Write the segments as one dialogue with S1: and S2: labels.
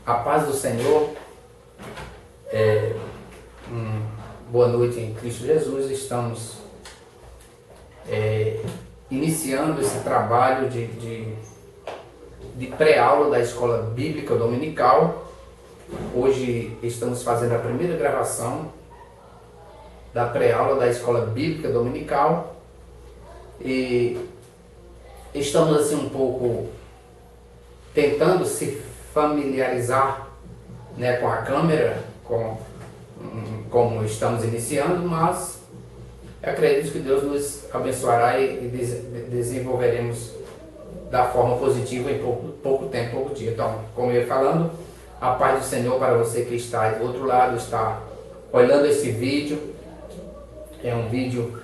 S1: A paz do Senhor, boa noite em Cristo Jesus. Estamos iniciando esse trabalho de pré-aula da Escola Bíblica Dominical. Hoje estamos fazendo a primeira gravação da pré-aula da Escola Bíblica Dominical e estamos assim um pouco tentando se familiarizar, né, com a câmera, como estamos iniciando, mas acredito que Deus nos abençoará e desenvolveremos da forma positiva em pouco tempo, pouco dia. Então, como eu ia falando, a paz do Senhor para você que está aí do outro lado, está olhando esse vídeo. É um vídeo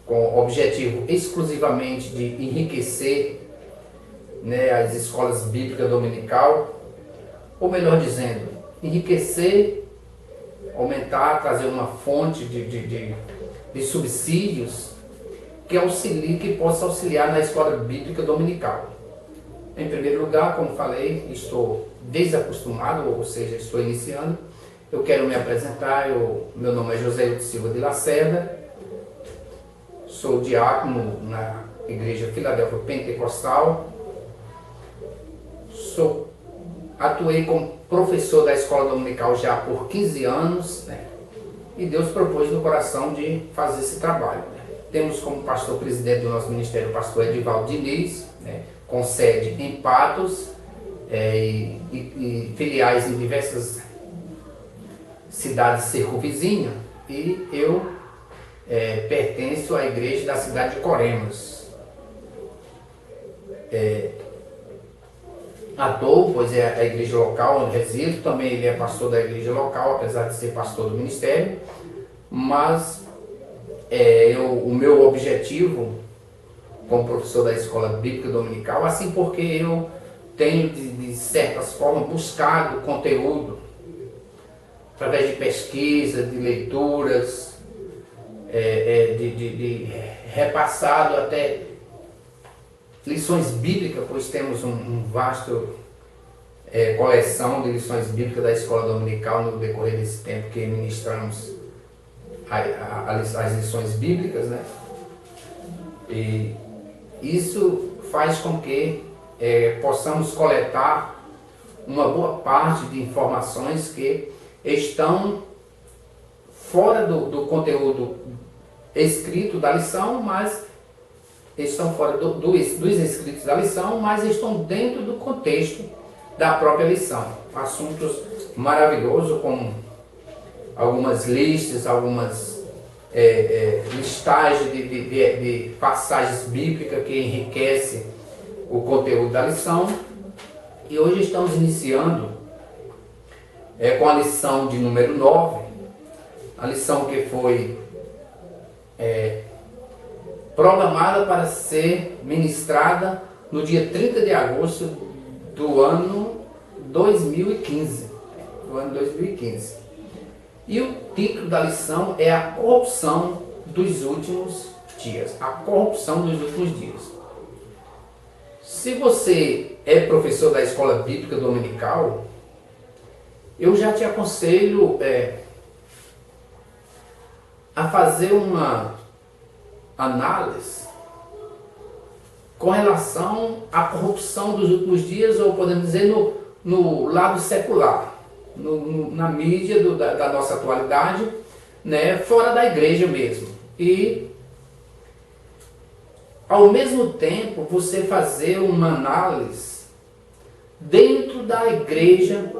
S1: com objetivo exclusivamente de enriquecer, né, as escolas bíblicas dominical, ou melhor dizendo, enriquecer, aumentar, trazer uma fonte de subsídios que possa auxiliar na escola bíblica dominical. Em primeiro lugar, como falei, estou desacostumado, ou seja, estou iniciando. Eu quero me apresentar. Meu nome é José Silva de Lacerda, sou diácono na Igreja Filadélfia Pentecostal, atuei como professor da escola dominical já por 15 anos, né? E Deus propôs no coração de fazer esse trabalho, né? Temos como pastor presidente do nosso ministério o pastor Edivaldo Diniz, né, com sede em Patos e filiais em diversas cidades circunvizinhas, e eu pertenço à igreja da cidade de Coremas. Atuo, pois é a igreja local onde resido, também ele é pastor da igreja local, apesar de ser pastor do ministério, mas o meu objetivo como professor da escola bíblica dominical, assim porque eu tenho de certas formas buscado conteúdo através de pesquisa, de leituras, de repassado até lições bíblicas, pois temos um vasto coleção de lições bíblicas da escola dominical no decorrer desse tempo que ministramos as lições bíblicas, né? E isso faz com que possamos coletar uma boa parte de informações que estão fora do conteúdo escrito da lição, mas estão fora dos escritos da lição, mas estão dentro do contexto da própria lição. Assuntos maravilhosos, como algumas listas, algumas listagens de passagens bíblicas que enriquecem o conteúdo da lição. E hoje estamos iniciando com a lição de número 9, a lição que foi programada para ser ministrada no dia 30 de agosto do ano 2015. E o título da lição é a corrupção dos últimos dias. A corrupção dos últimos dias. Se você é professor da escola bíblica dominical, eu já te aconselho a fazer uma análise com relação à corrupção dos últimos dias, ou podemos dizer no lado secular, na mídia da nossa atualidade, né, fora da igreja mesmo. E ao mesmo tempo você fazer uma análise dentro da igreja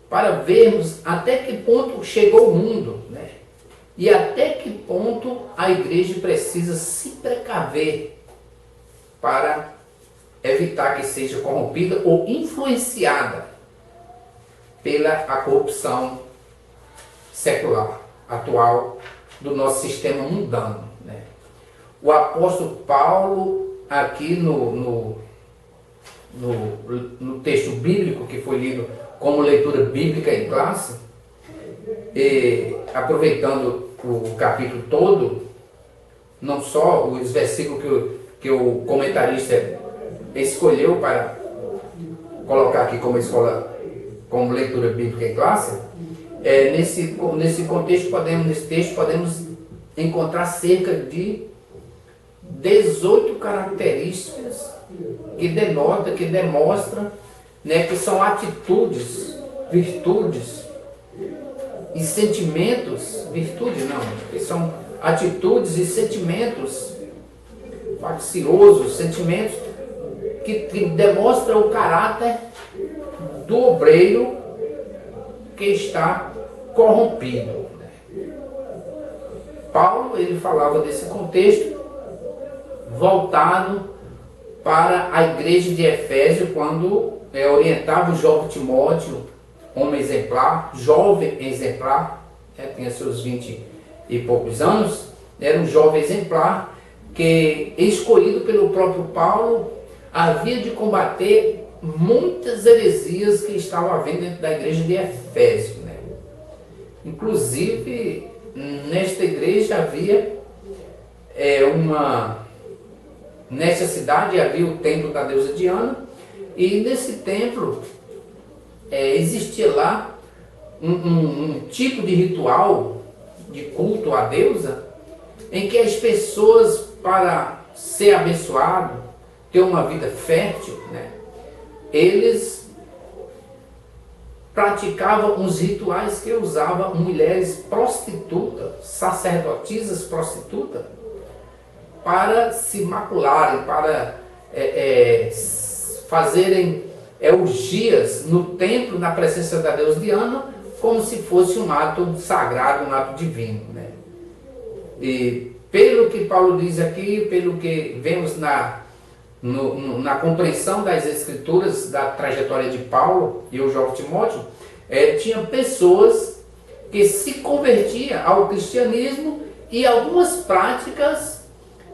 S1: para vermos até que ponto chegou o mundo, né? E até que ponto a igreja precisa se precaver para evitar que seja corrompida ou influenciada pela corrupção secular atual do nosso sistema mundano, né? O apóstolo Paulo, aqui no texto bíblico que foi lido como leitura bíblica em classe, aproveitando o capítulo todo, não só os versículos que o comentarista escolheu para colocar aqui como escola, como leitura bíblica em classe, nesse contexto, nesse texto, podemos encontrar cerca de 18 características que demonstram, né, que são atitudes, virtudes e sentimentos, virtude não, que são atitudes e sentimentos facciosos, sentimentos que demonstram o caráter do obreiro que está corrompido. Paulo, ele falava desse contexto voltado para a igreja de Efésio, quando orientava o jovem Timóteo, homem exemplar, jovem exemplar, tinha seus 20 e poucos anos, era um jovem exemplar que, escolhido pelo próprio Paulo, havia de combater muitas heresias que estavam havendo dentro da igreja de Efésio, né? Inclusive, nesta igreja havia nesta cidade havia o templo da deusa Diana, e nesse templo existia lá um tipo de ritual de culto à deusa, em que as pessoas, para ser abençoado, ter uma vida fértil, né, eles praticavam uns rituais que usavam mulheres prostitutas, sacerdotisas prostitutas, para se macularem, para fazerem orgias no templo, na presença da deusa Diana, como se fosse um ato sagrado, um ato divino, né? E pelo que Paulo diz aqui, pelo que vemos na compreensão das escrituras, da trajetória de Paulo e o jovem Timóteo, tinha pessoas que se convertiam ao cristianismo e algumas práticas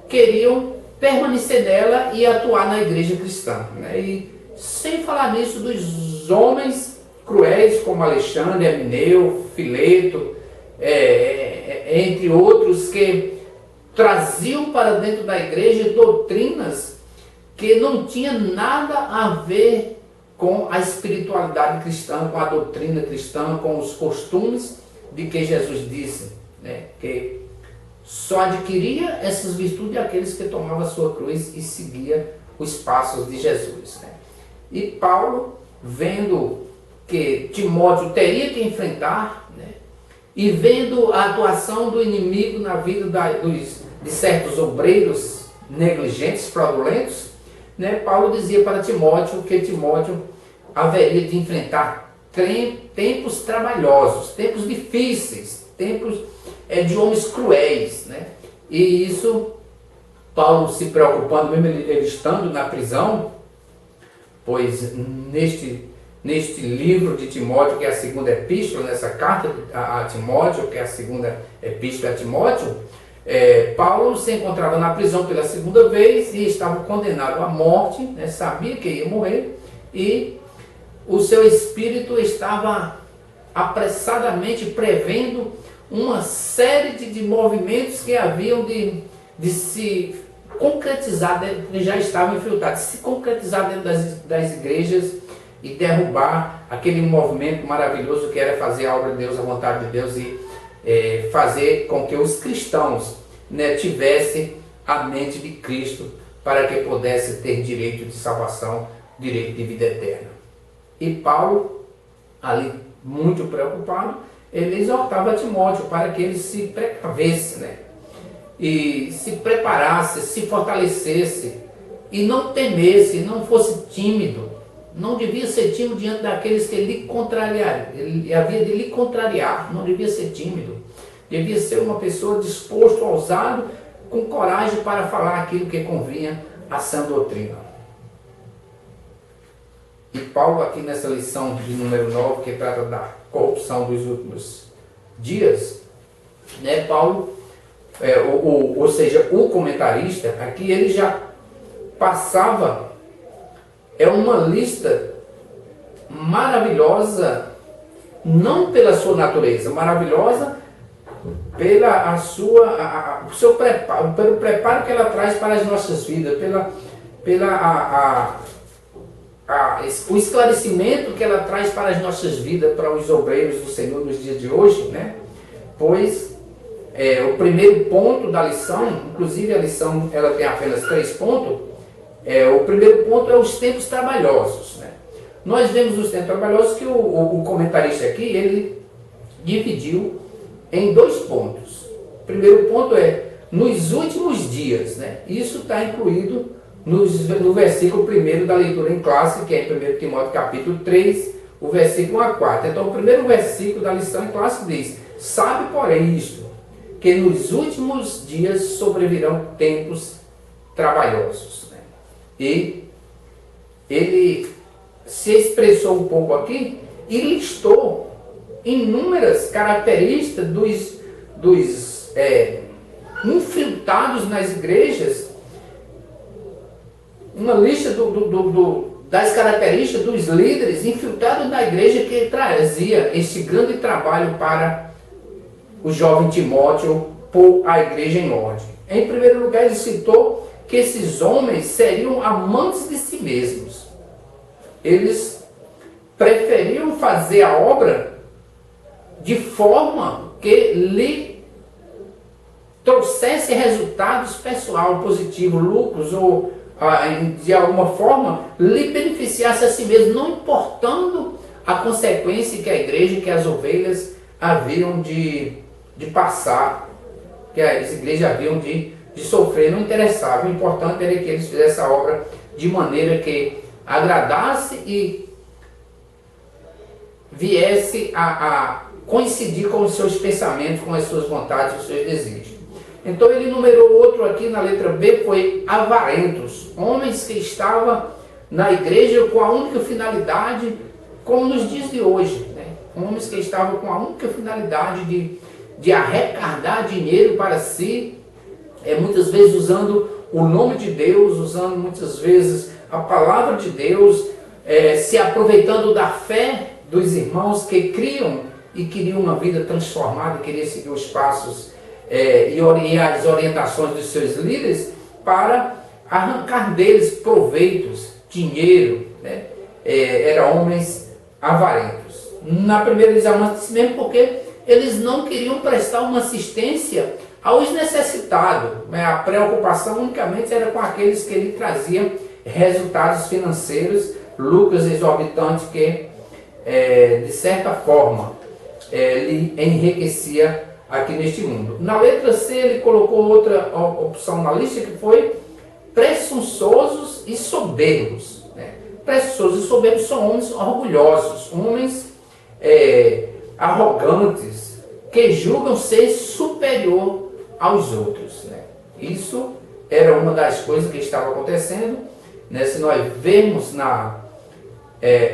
S1: queriam permanecer nela e atuar na igreja cristã, né? E sem falar nisso dos homens cruéis como Alexandre, Emineu, Fileto, entre outros, que traziam para dentro da igreja doutrinas que não tinha nada a ver com a espiritualidade cristã, com a doutrina cristã, com os costumes de que Jesus disse, né, que só adquiria essas virtudes aqueles que tomavam a sua cruz e seguia os passos de Jesus, né? E Paulo, vendo que Timóteo teria que enfrentar, né, e vendo a atuação do inimigo na vida de certos obreiros negligentes, fraudulentos, né, Paulo dizia para Timóteo que Timóteo haveria de enfrentar tempos trabalhosos, tempos difíceis, tempos de homens cruéis, né? E isso, Paulo se preocupando, mesmo ele estando na prisão, pois neste livro de Timóteo, que é a segunda epístola, nessa carta a Timóteo, que é a segunda epístola a Timóteo, Paulo se encontrava na prisão pela segunda vez e estava condenado à morte, né, sabia que ia morrer, e o seu espírito estava apressadamente prevendo uma série de movimentos que haviam de se concretizar, que já estavam infiltrados, se concretizar dentro das igrejas e derrubar aquele movimento maravilhoso que era fazer a obra de Deus, a vontade de Deus, e fazer com que os cristãos, né, tivessem a mente de Cristo para que pudesse ter direito de salvação, direito de vida eterna. E Paulo, ali muito preocupado, ele exortava Timóteo para que ele se precavesse, né, e se preparasse, se fortalecesse e não temesse, não fosse tímido. Não devia ser tímido diante daqueles que lhe contrariaram. Ele havia de lhe contrariar, não devia ser tímido. Devia ser uma pessoa disposto, ousado, com coragem para falar aquilo que convinha à sã doutrina. E Paulo, aqui nessa lição de número 9, que trata da corrupção dos últimos dias, né, Paulo, ou seja, o comentarista, aqui ele já passava uma lista maravilhosa, não pela sua natureza, maravilhosa pelo preparo que ela traz para as nossas vidas, o esclarecimento que ela traz para as nossas vidas, para os obreiros do Senhor nos dias de hoje, né? Pois o primeiro ponto da lição, inclusive a lição ela tem apenas 3 pontos, o primeiro ponto é os tempos trabalhosos, né? Nós vemos os tempos trabalhosos que o comentarista aqui, ele dividiu em 2 pontos. O primeiro ponto é nos últimos dias, né? Isso está incluído no versículo 1 da leitura em classe, que é em 1 Timóteo capítulo 3, o versículo 1 a 4. Então, o primeiro versículo da lição em classe diz: sabe, porém, isto, que nos últimos dias sobrevirão tempos trabalhosos. Né? E ele se expressou um pouco aqui e listou inúmeras características dos infiltrados nas igrejas, uma lista das características dos líderes infiltrados na igreja que trazia esse grande trabalho para o jovem Timóteo pôr a igreja em ordem. Em primeiro lugar, ele citou que esses homens seriam amantes de si mesmos. Eles preferiam fazer a obra de forma que lhe trouxesse resultados pessoal positivos, lucros, ou de alguma forma lhe beneficiasse a si mesmo, não importando a consequência que a igreja, que as ovelhas haviam de passar, que as igrejas haviam de sofrer, não interessava. O importante era que eles fizessem a obra de maneira que agradasse e viesse a coincidir com os seus pensamentos, com as suas vontades, os seus desejos. Então ele numerou outro aqui na letra B, foi avarentos, homens que estavam na igreja com a única finalidade, como nos dias de hoje, né? Homens que estavam com a única finalidade de arrecadar dinheiro para si, muitas vezes usando o nome de Deus, usando muitas vezes a palavra de Deus, se aproveitando da fé dos irmãos que criam e queriam uma vida transformada, queriam seguir os passos e as orientações dos seus líderes para arrancar deles proveitos, dinheiro, né? Eram homens avarentos. Na primeira eles amantes mesmo porque eles não queriam prestar uma assistência aos necessitados, né? A preocupação unicamente era com aqueles que lhe traziam resultados financeiros, lucros exorbitantes que, de certa forma, lhe enriquecia aqui neste mundo. Na letra C ele colocou outra opção na lista, que foi presunçosos e soberbos. Né? Presunçosos e soberbos são homens orgulhosos, homens arrogantes, que julgam ser superior aos outros. Né? Isso era uma das coisas que estava acontecendo. Né? Se nós vemos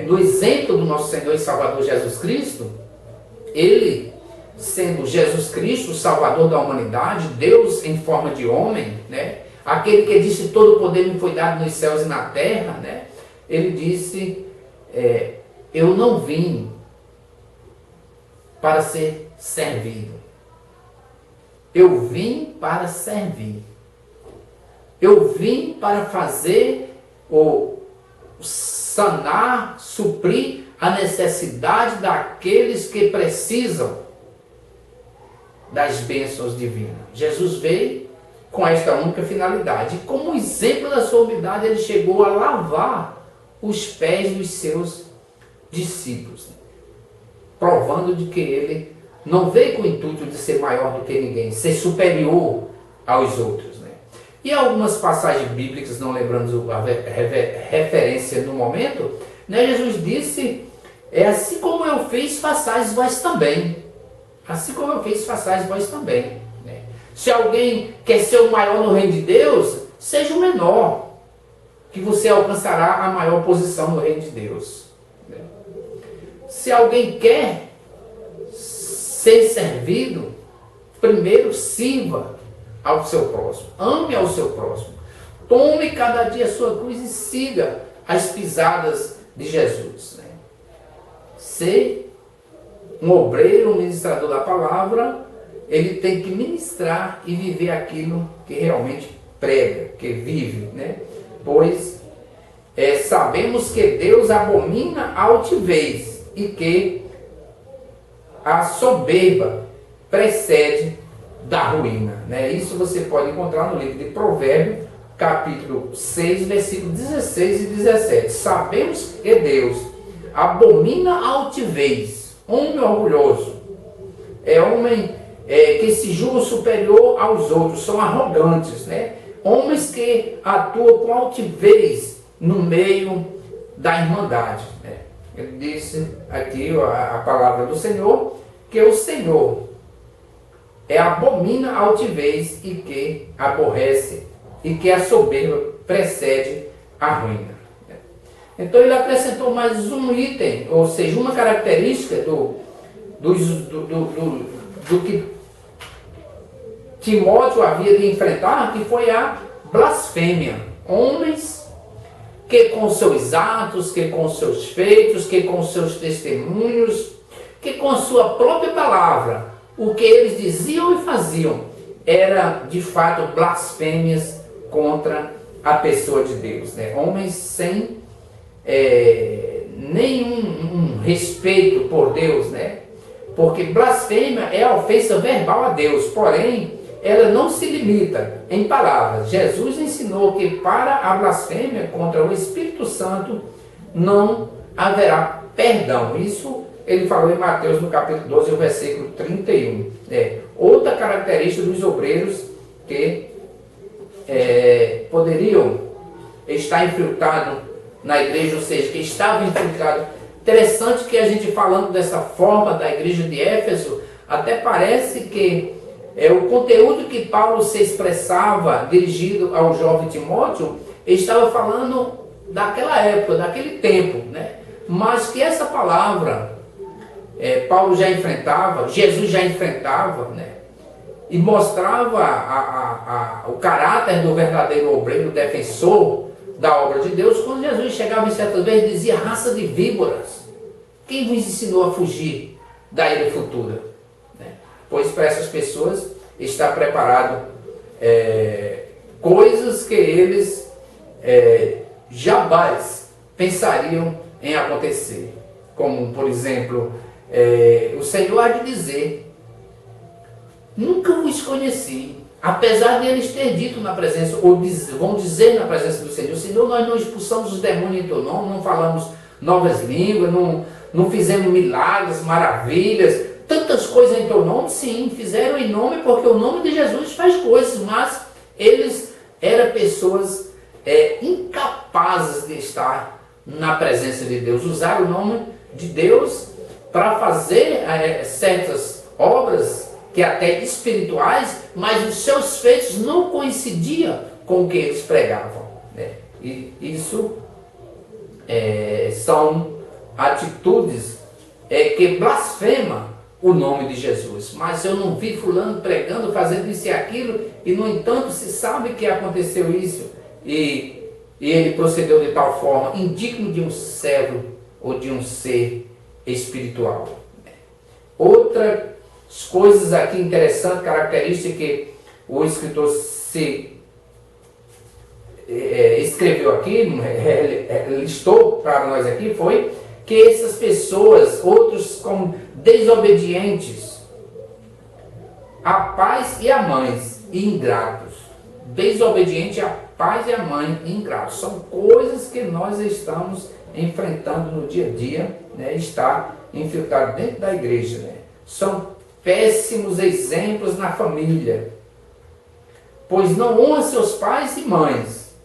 S1: no exemplo do nosso Senhor e Salvador Jesus Cristo, ele, sendo Jesus Cristo, o Salvador da humanidade, Deus em forma de homem, né? Aquele que disse: todo o poder me foi dado nos céus e na terra, né? Ele disse: eu não vim para ser servido, eu vim para servir, eu vim para fazer ou sanar, suprir a necessidade daqueles que precisam das bênçãos divinas. Jesus veio com esta única finalidade. E como exemplo da sua humildade, ele chegou a lavar os pés dos seus discípulos, provando de que ele não veio com o intuito de ser maior do que ninguém, ser superior aos outros. Né? E algumas passagens bíblicas, não lembrando a referência no momento, né, Jesus disse: assim como eu fiz, façais vós também. Assim como eu fiz, façais vós também. Né? Se alguém quer ser o maior no reino de Deus, seja o menor, que você alcançará a maior posição no reino de Deus. Né? Se alguém quer ser servido, primeiro sirva ao seu próximo, ame ao seu próximo, tome cada dia a sua cruz e siga as pisadas de Jesus. Né? Ser um obreiro, um ministrador da palavra, ele tem que ministrar e viver aquilo que realmente prega, que vive, né? Pois sabemos que Deus abomina a altivez e que a soberba precede da ruína, né? Isso você pode encontrar no livro de Provérbios, capítulo 6, versículos 16 e 17. Sabemos que Deus abomina a altivez, homem orgulhoso, homem que se julga superior aos outros, são arrogantes, né? Homens que atuam com altivez no meio da irmandade, né? Ele disse aqui a palavra do Senhor, que o Senhor abomina a altivez e que aborrece, e que a soberba precede a ruína. Então ele acrescentou mais um item, ou seja, uma característica do que Timóteo havia de enfrentar, que foi a blasfêmia. Homens que com seus atos, que com seus feitos, que com seus testemunhos, que com sua própria palavra, o que eles diziam e faziam era de fato blasfêmias contra a pessoa de Deus, né? Homens sem nenhum respeito por Deus, né? Porque blasfêmia é a ofensa verbal a Deus, porém ela não se limita em palavras. Jesus ensinou que para a blasfêmia contra o Espírito Santo não haverá perdão. Isso ele falou em Mateus no capítulo 12, o versículo 31. Outra característica dos obreiros que poderiam estar infiltrados na igreja, ou seja, que estavam infiltrados. Interessante que a gente falando dessa forma da igreja de Éfeso, até parece que o conteúdo que Paulo se expressava dirigido ao jovem Timóteo, ele estava falando daquela época, daquele tempo, né? Mas que essa palavra Paulo já enfrentava, Jesus já enfrentava, né? E mostrava o caráter do verdadeiro obreiro, defensor da obra de Deus, quando Jesus chegava em certas vezes e dizia: raça de víboras, quem vos ensinou a fugir da ira futura? Pois para essas pessoas está preparado coisas que eles jamais pensariam em acontecer. Como, por exemplo, o Senhor há de dizer: nunca vos conheci. Apesar de eles ter dito na presença, ou vão dizer na presença do Senhor: Senhor, nós não expulsamos os demônios em teu nome, não falamos novas línguas, não fizemos milagres, maravilhas, tantas coisas em teu nome. Sim, fizeram em nome, porque o nome de Jesus faz coisas, mas eles eram pessoas incapazes de estar na presença de Deus. Usaram o nome de Deus para fazer certas obras que até espirituais, mas os seus feitos não coincidiam com o que eles pregavam, né? E isso são atitudes que blasfemam o nome de Jesus. Mas eu não vi fulano pregando, fazendo isso e aquilo, e no entanto se sabe que aconteceu isso, e ele procedeu de tal forma, indigno de um servo ou de um ser espiritual. Outra coisas aqui interessantes, características que o escritor escreveu aqui, listou para nós aqui, foi que essas pessoas, outros como desobedientes a pais e a mães e ingratos. Desobediente a pais e a mãe e ingratos. São coisas que nós estamos enfrentando no dia a dia, né? Está infiltrado dentro da igreja, né? São péssimos exemplos na família, pois não honram seus pais e mães.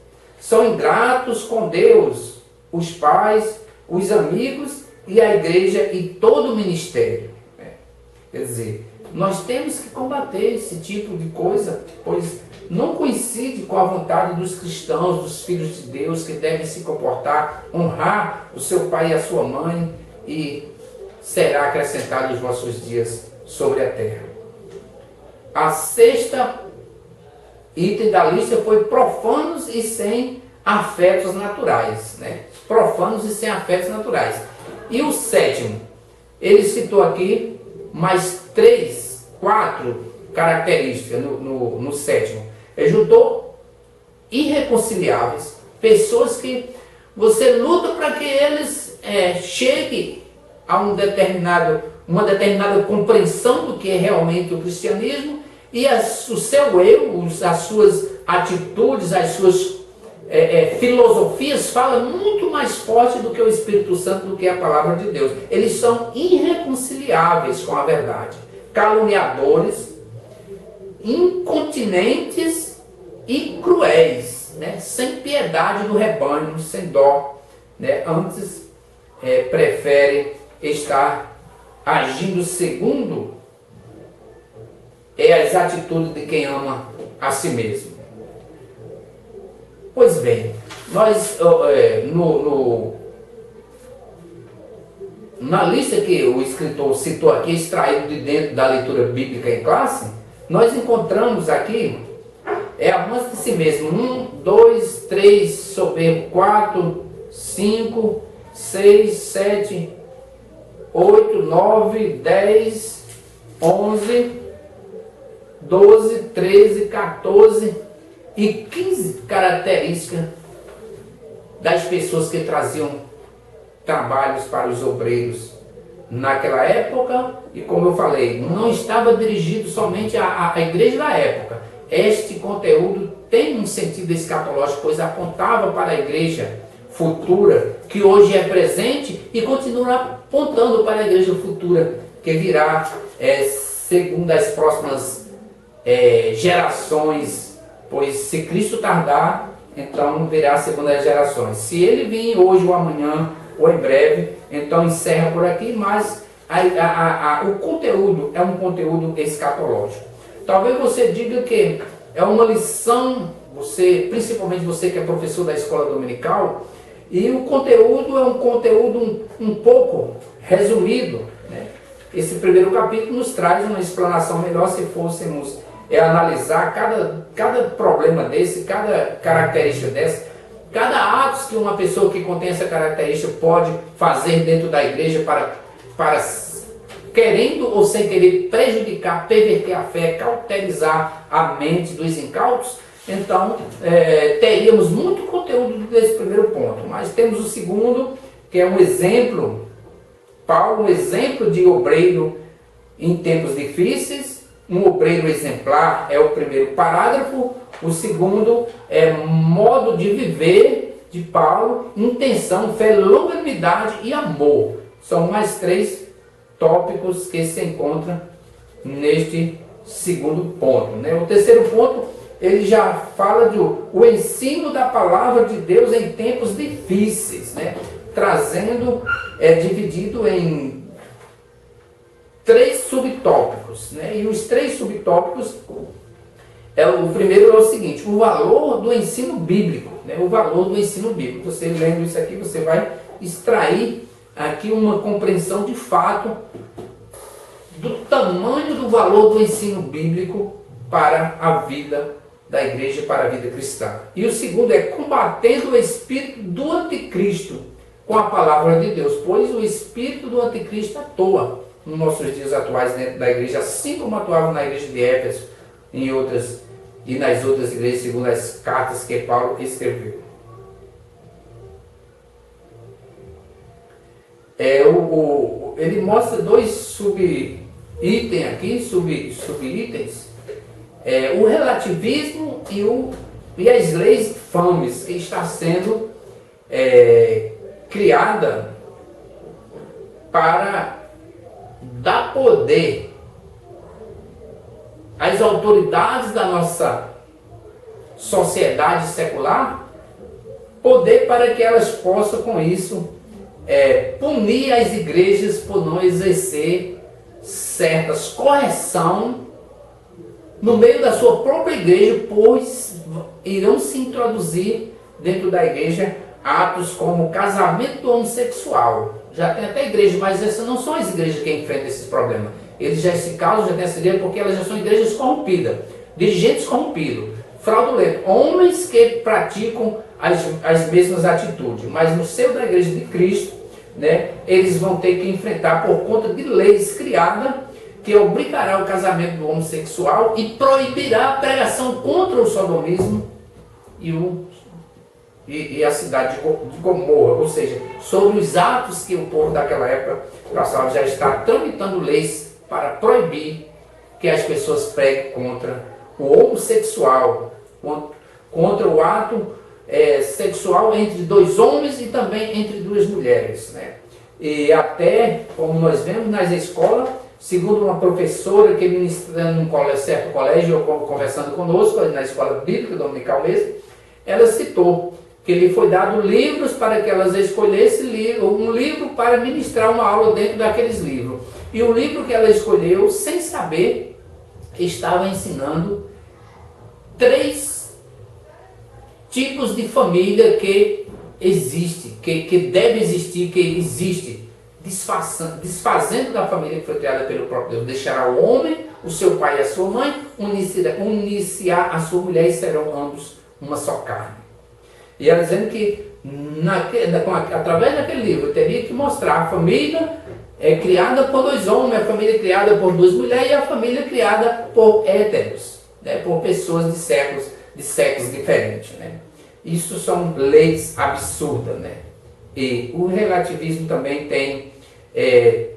S1: São ingratos com Deus, os pais, os amigos e a igreja e todo o ministério. Quer dizer, nós temos que combater esse tipo de coisa, pois não coincide com a vontade dos cristãos, dos filhos de Deus, que devem se comportar, honrar o seu pai e a sua mãe, e será acrescentado os vossos dias sobre a terra. A sexta item da lista foi profanos e sem afetos naturais, né? Profanos e sem afetos naturais. E o sétimo, ele citou aqui mais 4 características no sétimo. Ele juntou irreconciliáveis, pessoas que você luta para que eles cheguem a uma determinada compreensão do que é realmente o cristianismo, e o seu eu, as suas atitudes, as suas filosofias falam muito mais forte do que o Espírito Santo, do que a palavra de Deus. Eles são irreconciliáveis com a verdade, caluniadores, incontinentes e cruéis, né? Sem piedade do rebanho, sem dó, né? Antes preferem estar agindo segundo as atitudes de quem ama a si mesmo. Pois bem, nós na lista que o escritor citou aqui, extraído de dentro da leitura bíblica em classe, nós encontramos aqui avance de si mesmo: 1, 2, 3, soberbo, 4, 5, 6, 7, 8, 9, 10, 11, 12, 13, 14 e 15 características das pessoas que traziam trabalhos para os obreiros naquela época. E como eu falei, não estava dirigido somente à igreja da época. Este conteúdo tem um sentido escatológico, pois apontava para a igreja futura, que hoje é presente, e continua apontando para a igreja futura, que virá segundo as próximas gerações, pois se Cristo tardar, então virá segundo as gerações. Se ele vir hoje ou amanhã, ou em breve, então encerra por aqui, mas o conteúdo é um conteúdo escatológico. Talvez você diga que é uma lição, principalmente você que é professor da escola dominical, e o conteúdo é um conteúdo um pouco resumido, né? Esse primeiro capítulo nos traz uma explanação melhor se fôssemos analisar cada problema desse, cada característica dessa, cada ato que uma pessoa que contém essa característica pode fazer dentro da igreja para querendo ou sem querer prejudicar, perverter a fé, cauterizar a mente dos incautos. Então teríamos muito conteúdo desse primeiro ponto, mas temos o segundo, que é um exemplo, Paulo, um exemplo de obreiro em tempos difíceis. Um obreiro exemplar é o primeiro parágrafo. O segundo é modo de viver de Paulo, intenção, fé, longanimidade e amor. São mais 3 tópicos que se encontram neste segundo ponto, né? O terceiro ponto, ele já fala o ensino da palavra de Deus em tempos difíceis, né? Trazendo, dividido em 3 subtópicos, né? E os 3 subtópicos, o primeiro é o seguinte: o valor do ensino bíblico, né? O valor do ensino bíblico. Você lendo isso aqui, você vai extrair aqui uma compreensão de fato do tamanho do valor do ensino bíblico para a vida da igreja, para a vida cristã. E o segundo é combatendo o espírito do anticristo com a palavra de Deus, pois o espírito do anticristo atua nos nossos dias atuais dentro da igreja, assim como atuava na igreja de Éfeso e nas outras igrejas, segundo as cartas que Paulo escreveu. Ele mostra 2 subitens aqui, subitens, o relativismo e as leis infames, que está sendo criada para dar poder às autoridades da nossa sociedade secular, poder para que elas possam com isso punir as igrejas por não exercer certas correção no meio da sua própria igreja, pois irão se introduzir dentro da igreja atos como casamento homossexual. Já tem até igreja, mas essas não são as igrejas que enfrentam esses problemas. Esse caso já tem essa igreja porque elas já são igrejas corrompidas, dirigentes corrompidos, fraudulentos, homens que praticam as mesmas atitudes, mas no seio da igreja de Cristo, né, eles vão ter que enfrentar por conta de leis criadas que obrigará o casamento do homossexual e proibirá a pregação contra o sodomismo e o e a cidade de Gomorra, ou seja, sobre os atos que o povo daquela época passava, já está tramitando leis para proibir que as pessoas preguem contra o homossexual, contra o ato sexual entre dois homens e também entre duas mulheres, né? E até, como nós vemos nas escolas, segundo uma professora que ministrando em um certo colégio, conversando conosco, na escola bíblica dominical mesmo, ela citou que lhe foi dado livros para que elas escolhessem um livro para ministrar uma aula dentro daqueles livros. E o livro que ela escolheu, sem saber, estava ensinando 3 tipos de família que existe, que deve existir, que existe, desfazendo da família que foi criada pelo próprio Deus. Deixará o homem, o seu pai e a sua mãe, unir-se-á a sua mulher e serão ambos uma só carne. E ela dizendo que através daquele livro teria que mostrar a família criada por 2 homens, a família criada por 2 mulheres e a família criada por héteros, né, por pessoas de sexos diferentes, né. Isso são leis absurdas, né. E o relativismo também tem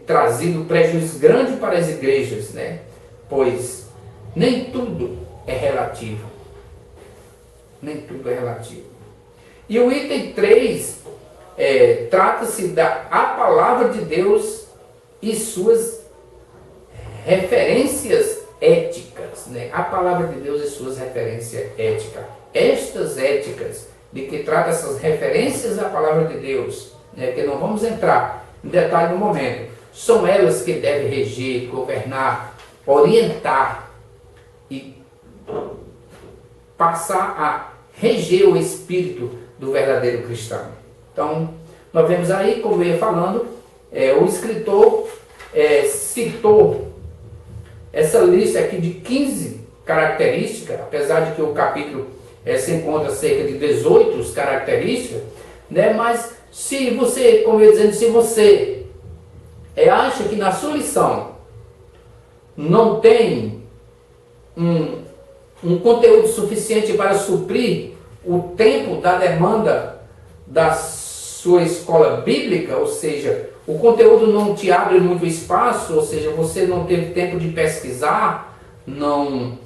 S1: trazido prejuízo grande para as igrejas, né, pois nem tudo é relativo. Nem tudo é relativo. E o item 3 trata-se da palavra de Deus e suas referências éticas, né? A palavra de Deus e suas referências éticas. Estas éticas, de que trata essas referências à palavra de Deus, né? Que não vamos entrar em detalhe no momento, são elas que devem reger, governar, orientar e passar a reger o espírito do verdadeiro cristão. Então, nós vemos aí, como eu ia falando, o escritor citou essa lista aqui de 15 características, apesar de que o capítulo se encontra cerca de 18 características, né? Mas se você, como eu ia dizendo, se você acha que na sua lição não tem um conteúdo suficiente para suprir o tempo da demanda da sua escola bíblica, ou seja, o conteúdo não te abre muito espaço, ou seja, você não teve tempo de pesquisar, não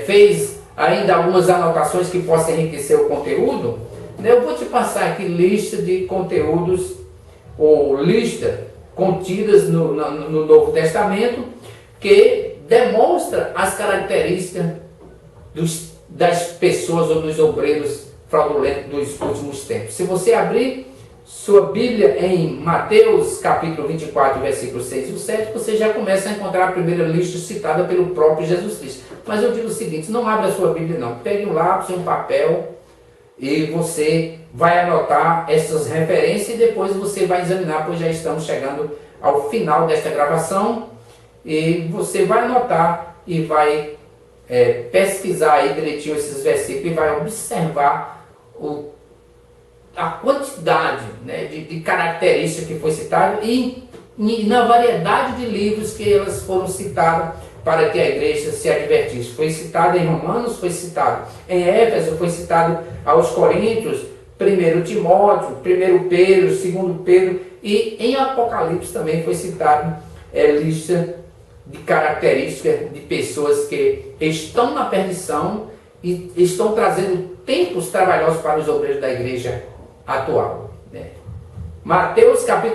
S1: fez ainda algumas anotações que possam enriquecer o conteúdo, né? Eu vou te passar aqui lista de conteúdos, ou lista contidas no Novo Testamento, que demonstra as características das pessoas ou dos obreiros fraudulentos dos últimos tempos. Se você abrir sua Bíblia em Mateus capítulo 24, versículos 6 e 7, você já começa a encontrar a primeira lista citada pelo próprio Jesus Cristo. Mas eu digo o seguinte, não abra a sua Bíblia não, pegue um lápis e um papel e você vai anotar essas referências e depois você vai examinar, pois já estamos chegando ao final desta gravação e você vai anotar e vai pesquisar aí direitinho esses versículos e vai observar a quantidade, né, de características que foi citada e na variedade de livros que elas foram citadas para que a igreja se advertisse. Foi citado em Romanos, foi citado em Éfeso, foi citado aos Coríntios, 1 Timóteo, 1 Pedro, 2 Pedro e em Apocalipse também foi citado lista de características de pessoas que estão na perdição e estão trazendo tempos trabalhosos para os obreiros da igreja atual, né? Mateus capítulo